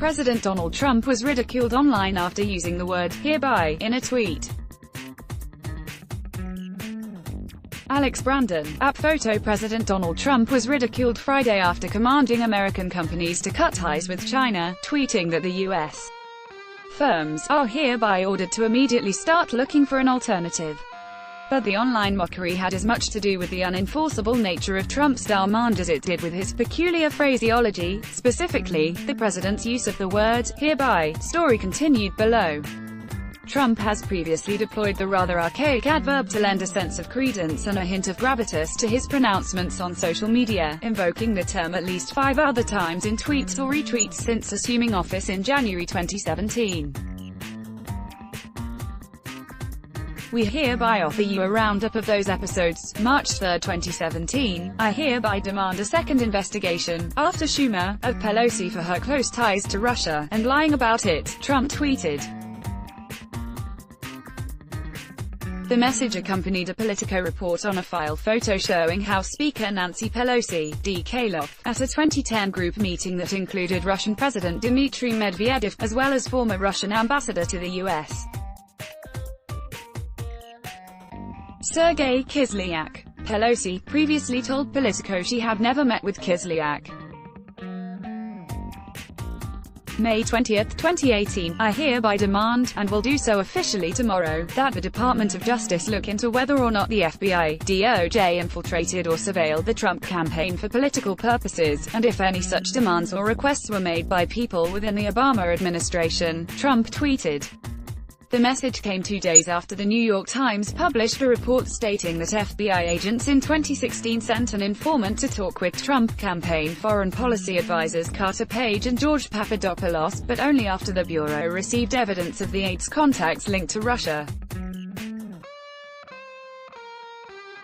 President Donald Trump was ridiculed online after using the word hereby in a tweet. Alex Brandon, at Photo President Donald Trump was ridiculed Friday after commanding American companies to cut ties with China, tweeting that the U.S. firms are hereby ordered to immediately start looking for an alternative. But the online mockery had as much to do with the unenforceable nature of Trump's demand as it did with his peculiar phraseology, specifically, the president's use of the word hereby. Story continued below. Trump has previously deployed the rather archaic adverb to lend a sense of credence and a hint of gravitas to his pronouncements on social media, invoking the term at least 5 other times in tweets or retweets since assuming office in January 2017. We hereby offer you a roundup of those episodes. March 3, 2017, I hereby demand a second investigation, after Schumer, of Pelosi for her close ties to Russia, and lying about it, Trump tweeted. The message accompanied a Politico report on a file photo showing House Speaker Nancy Pelosi, DK, at a 2010 group meeting that included Russian President Dmitry Medvedev, as well as former Russian ambassador to the U.S. Sergei Kislyak. Pelosi previously told Politico she had never met with Kislyak. May 20, 2018, I hereby demand, and will do so officially tomorrow, that the Department of Justice look into whether or not the FBI, DOJ infiltrated or surveilled the Trump campaign for political purposes, and if any such demands or requests were made by people within the Obama administration, Trump tweeted. The message came 2 days after the New York Times published a report stating that FBI agents in 2016 sent an informant to talk with Trump campaign foreign policy advisors Carter Page and George Papadopoulos, but only after the Bureau received evidence of the aide's contacts linked to Russia.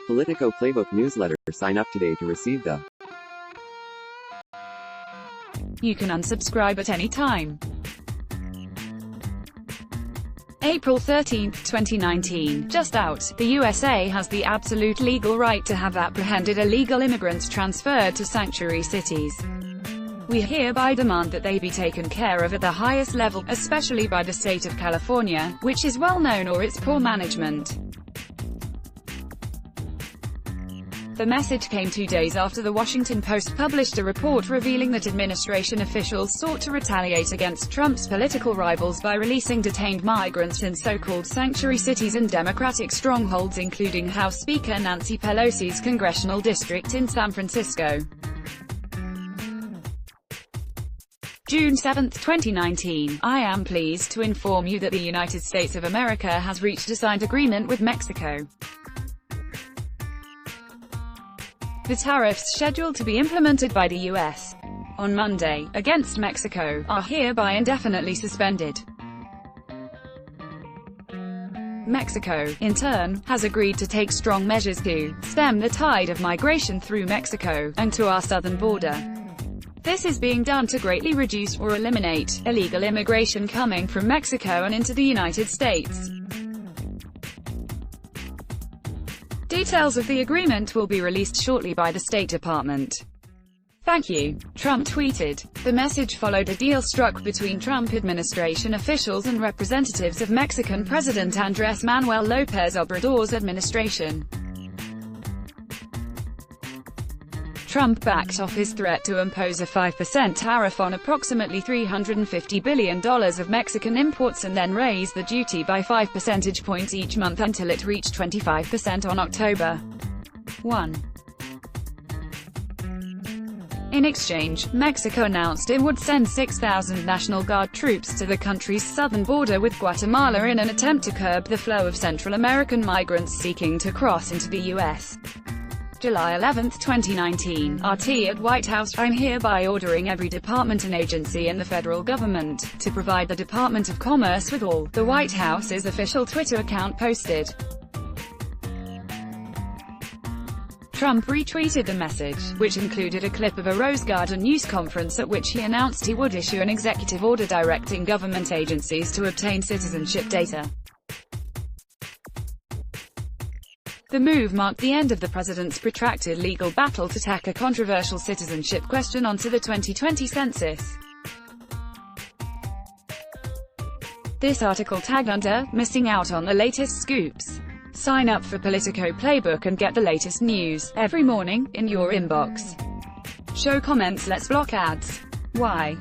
Politico Playbook newsletter. Sign up today to receive the. You can unsubscribe at any time. April 13, 2019, just out, the USA has the absolute legal right to have apprehended illegal immigrants transferred to sanctuary cities. We hereby demand that they be taken care of at the highest level, especially by the state of California, which is well known for its poor management. The message came 2 days after the Washington Post published a report revealing that administration officials sought to retaliate against Trump's political rivals by releasing detained migrants in so-called sanctuary cities and Democratic strongholds, including House Speaker Nancy Pelosi's congressional district in San Francisco. June 7, 2019, I am pleased to inform you that the United States of America has reached a signed agreement with Mexico. The tariffs scheduled to be implemented by the U.S. on Monday, against Mexico, are hereby indefinitely suspended. Mexico, in turn, has agreed to take strong measures to stem the tide of migration through Mexico, and to our southern border. This is being done to greatly reduce or eliminate illegal immigration coming from Mexico and into the United States. Details of the agreement will be released shortly by the State Department. Thank you, Trump tweeted. The message followed a deal struck between Trump administration officials and representatives of Mexican President Andrés Manuel López Obrador's administration. Trump backed off his threat to impose a 5% tariff on approximately $350 billion of Mexican imports and then raise the duty by 5 percentage points each month until it reached 25% on October 1. In exchange, Mexico announced it would send 6,000 National Guard troops to the country's southern border with Guatemala in an attempt to curb the flow of Central American migrants seeking to cross into the U.S. July 11, 2019, RT at White House, I'm hereby ordering every department and agency in the federal government to provide the Department of Commerce with all, the White House's official Twitter account posted. Trump retweeted the message, which included a clip of a Rose Garden news conference at which he announced he would issue an executive order directing government agencies to obtain citizenship data. The move marked the end of the president's protracted legal battle to tack a controversial citizenship question onto the 2020 census. This article tagged under, missing out on the latest scoops. Sign up for Politico Playbook and get the latest news, every morning, in your inbox. Show comments, let's block ads. Why?